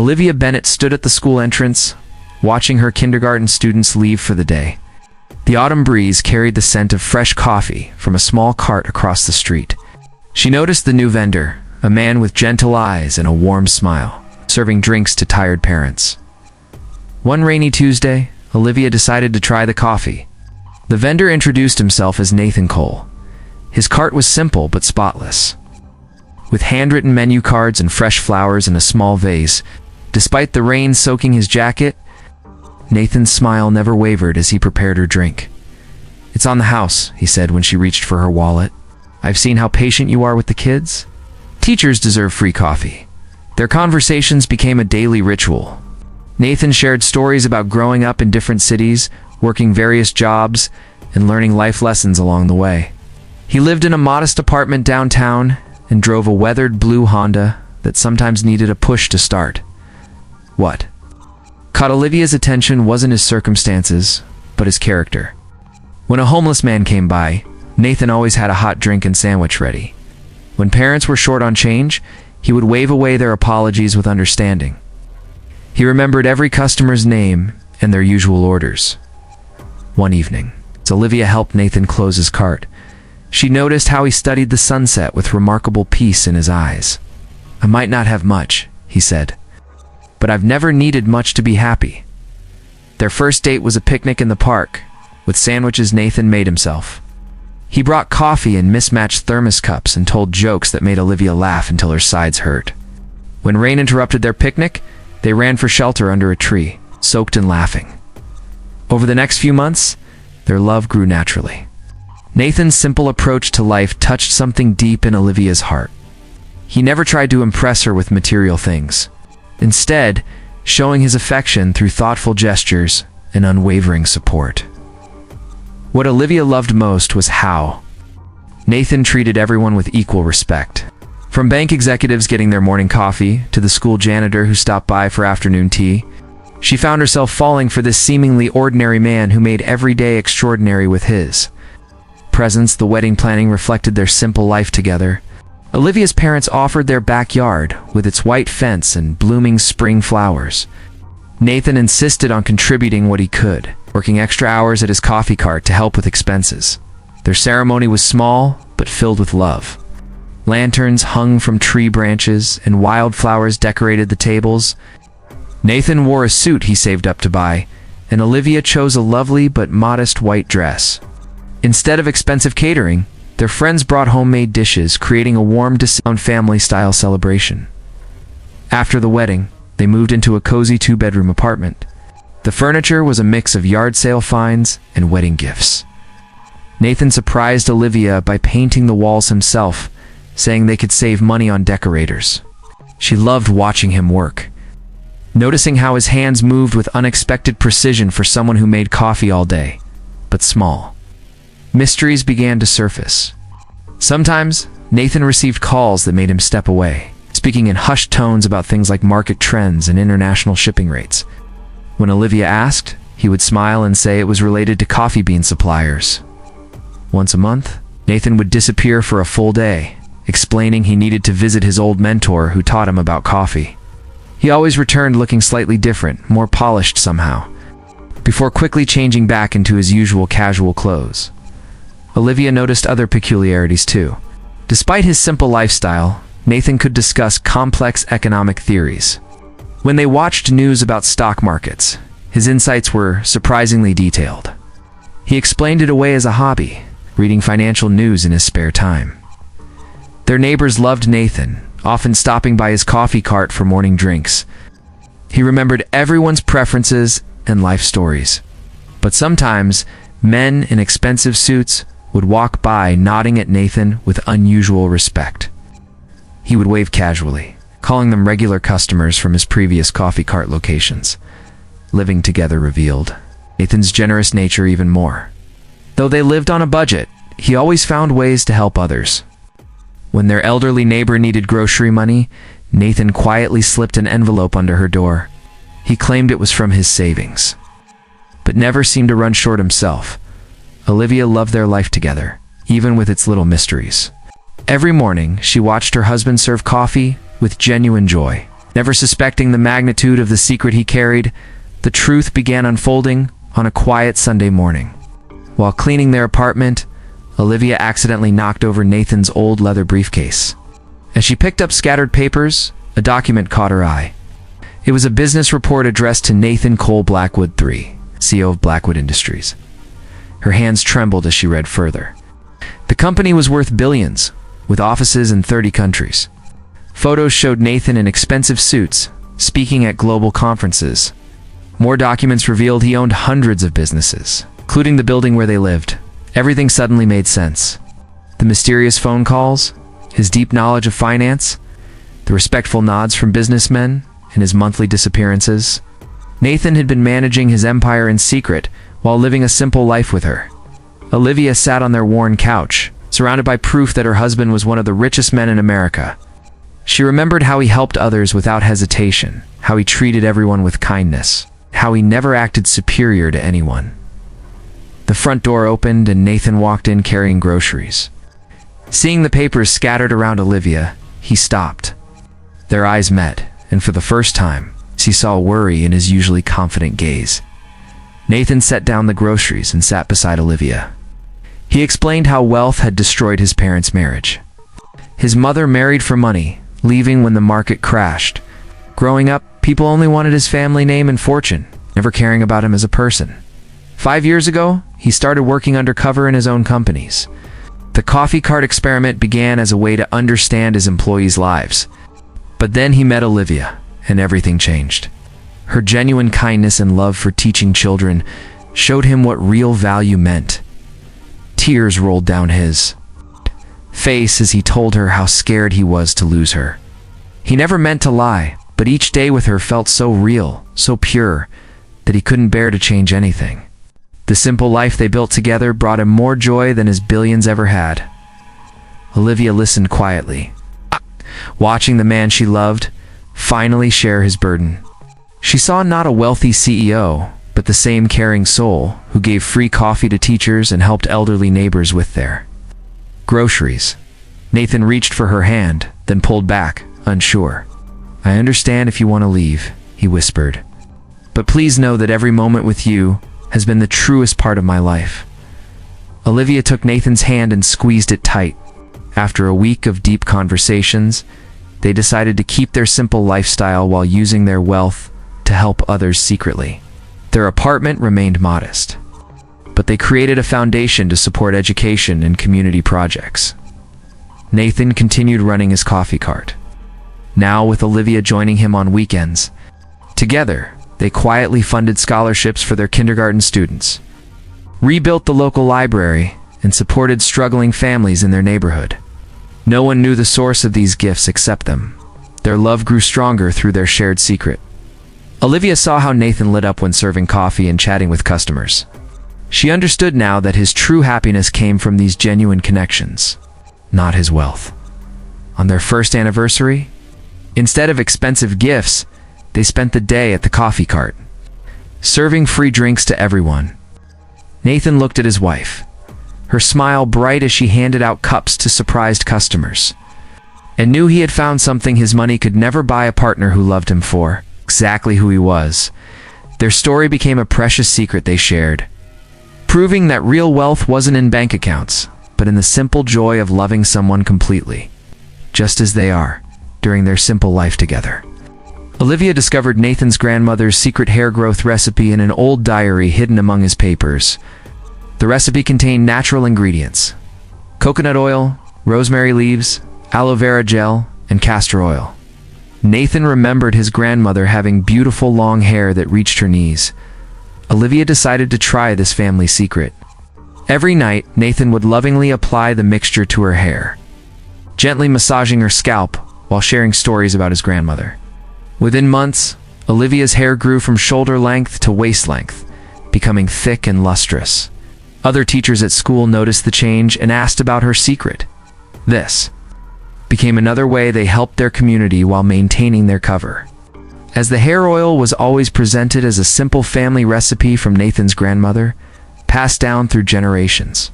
Olivia Bennet stood at the school entrance, watching her kindergarten students leave for the day. The autumn breeze carried the scent of fresh coffee from a small cart across the street. She noticed the new vendor, a man with gentle eyes and a warm smile, serving drinks to tired parents. One rainy Tuesday, Olivia decided to try the coffee. The vendor introduced himself as Nathan Cole. His cart was simple but spotless, with handwritten menu cards and fresh flowers in a small vase. Despite the rain soaking his jacket, Nathan's smile never wavered as he prepared her drink. "It's on the house," he said when she reached for her wallet. "I've seen how patient you are with the kids. Teachers deserve free coffee." Their conversations became a daily ritual. Nathan shared stories about growing up in different cities, working various jobs, and learning life lessons along the way. He lived in a modest apartment downtown and drove a weathered blue Honda that sometimes needed a push to start. What caught Olivia's attention wasn't his circumstances, but his character. When a homeless man came by, Nathan always had a hot drink and sandwich ready. When parents were short on change, he would wave away their apologies with understanding. He remembered every customer's name and their usual orders. One evening, as Olivia helped Nathan close his cart, she noticed how he studied the sunset with remarkable peace in his eyes. "I might not have much," he said, "but I've never needed much to be happy." Their first date was a picnic in the park, with sandwiches Nathan made himself. He brought coffee in mismatched thermos cups and told jokes that made Olivia laugh until her sides hurt. When rain interrupted their picnic, they ran for shelter under a tree, soaked and laughing. Over the next few months, their love grew naturally. Nathan's simple approach to life touched something deep in Olivia's heart. He never tried to impress her with material things, instead showing his affection through thoughtful gestures and unwavering support. What Olivia loved most was how Nathan treated everyone with equal respect. From bank executives getting their morning coffee to the school janitor who stopped by for afternoon tea, she found herself falling for this seemingly ordinary man who made every day extraordinary with his presence. The wedding planning reflected their simple life together. Olivia's parents offered their backyard with its white fence and blooming spring flowers. Nathan insisted on contributing what he could, working extra hours at his coffee cart to help with expenses. Their ceremony was small, but filled with love. Lanterns hung from tree branches and wildflowers decorated the tables. Nathan wore a suit he saved up to buy, and Olivia chose a lovely but modest white dress. Instead of expensive catering, their friends brought homemade dishes, creating a warm, family-style celebration. After the wedding, they moved into a cozy 2-bedroom apartment. The furniture was a mix of yard sale finds and wedding gifts. Nathan surprised Olivia by painting the walls himself, saying they could save money on decorators. She loved watching him work, noticing how his hands moved with unexpected precision for someone who made coffee all day, but small. Mysteries began to surface. Sometimes, Nathan received calls that made him step away, speaking in hushed tones about things like market trends and international shipping rates. When Olivia asked, he would smile and say it was related to coffee bean suppliers. Once a month, Nathan would disappear for a full day, explaining he needed to visit his old mentor who taught him about coffee. He always returned looking slightly different, more polished somehow, before quickly changing back into his usual casual clothes. Olivia noticed other peculiarities too. Despite his simple lifestyle, Nathan could discuss complex economic theories. When they watched news about stock markets, his insights were surprisingly detailed. He explained it away as a hobby, reading financial news in his spare time. Their neighbors loved Nathan, often stopping by his coffee cart for morning drinks. He remembered everyone's preferences and life stories. But sometimes, men in expensive suits would walk by nodding at Nathan with unusual respect. He would wave casually, calling them regular customers from his previous coffee cart locations. Living together revealed Nathan's generous nature even more. Though they lived on a budget, he always found ways to help others. When their elderly neighbor needed grocery money, Nathan quietly slipped an envelope under her door. He claimed it was from his savings, but never seemed to run short himself. Olivia loved their life together, even with its little mysteries. Every morning, she watched her husband serve coffee with genuine joy. Never suspecting the magnitude of the secret he carried, the truth began unfolding on a quiet Sunday morning. While cleaning their apartment, Olivia accidentally knocked over Nathan's old leather briefcase. As she picked up scattered papers, a document caught her eye. It was a business report addressed to Nathan Cole Blackwood III, CEO of Blackwood Industries. Her hands trembled as she read further. The company was worth billions, with offices in 30 countries. Photos showed Nathan in expensive suits, speaking at global conferences. More documents revealed he owned hundreds of businesses, including the building where they lived. Everything suddenly made sense. The mysterious phone calls, his deep knowledge of finance, the respectful nods from businessmen, and his monthly disappearances. Nathan had been managing his empire in secret while living a simple life with her. Olivia sat on their worn couch, surrounded by proof that her husband was one of the richest men in America. She remembered how he helped others without hesitation, how he treated everyone with kindness, how he never acted superior to anyone. The front door opened and Nathan walked in carrying groceries. Seeing the papers scattered around Olivia, he stopped. Their eyes met, and for the first time, she saw worry in his usually confident gaze. Nathan set down the groceries and sat beside Olivia. He explained how wealth had destroyed his parents' marriage. His mother married for money, leaving when the market crashed. Growing up, people only wanted his family name and fortune, never caring about him as a person. 5 years ago, he started working undercover in his own companies. The coffee cart experiment began as a way to understand his employees' lives. But then he met Olivia, and everything changed. Her genuine kindness and love for teaching children showed him what real value meant. Tears rolled down his face as he told her how scared he was to lose her. He never meant to lie, but each day with her felt so real, so pure, that he couldn't bear to change anything. The simple life they built together brought him more joy than his billions ever had. Olivia listened quietly, watching the man she loved finally share his burden. She saw not a wealthy CEO, but the same caring soul who gave free coffee to teachers and helped elderly neighbors with their groceries. Nathan reached for her hand, then pulled back, unsure. "I understand if you want to leave," he whispered. "But please know that every moment with you has been the truest part of my life." Olivia took Nathan's hand and squeezed it tight. After a week of deep conversations, they decided to keep their simple lifestyle while using their wealth to help others secretly. Their apartment remained modest, but they created a foundation to support education and community projects. Nathan continued running his coffee cart, now with Olivia joining him on weekends. Together, they quietly funded scholarships for their kindergarten students, rebuilt the local library, and supported struggling families in their neighborhood. No one knew the source of these gifts except them. Their love grew stronger through their shared secret. Olivia saw how Nathan lit up when serving coffee and chatting with customers. She understood now that his true happiness came from these genuine connections, not his wealth. On their first anniversary, instead of expensive gifts, they spent the day at the coffee cart, serving free drinks to everyone. Nathan looked at his wife, her smile bright as she handed out cups to surprised customers, and knew he had found something his money could never buy: a partner who loved him for exactly who he was. Their story became a precious secret they shared, proving that real wealth wasn't in bank accounts, but in the simple joy of loving someone completely, just as they are, during their simple life together. Olivia discovered Nathan's grandmother's secret hair growth recipe in an old diary hidden among his papers. The recipe contained natural ingredients: coconut oil, rosemary leaves, aloe vera gel, and castor oil. Nathan remembered his grandmother having beautiful long hair that reached her knees. Olivia decided to try this family secret. Every night, Nathan would lovingly apply the mixture to her hair, gently massaging her scalp while sharing stories about his grandmother. Within months, Olivia's hair grew from shoulder length to waist length, becoming thick and lustrous. Other teachers at school noticed the change and asked about her secret. This became another way they helped their community while maintaining their cover. As the hair oil was always presented as a simple family recipe from Nathan's grandmother, passed down through generations.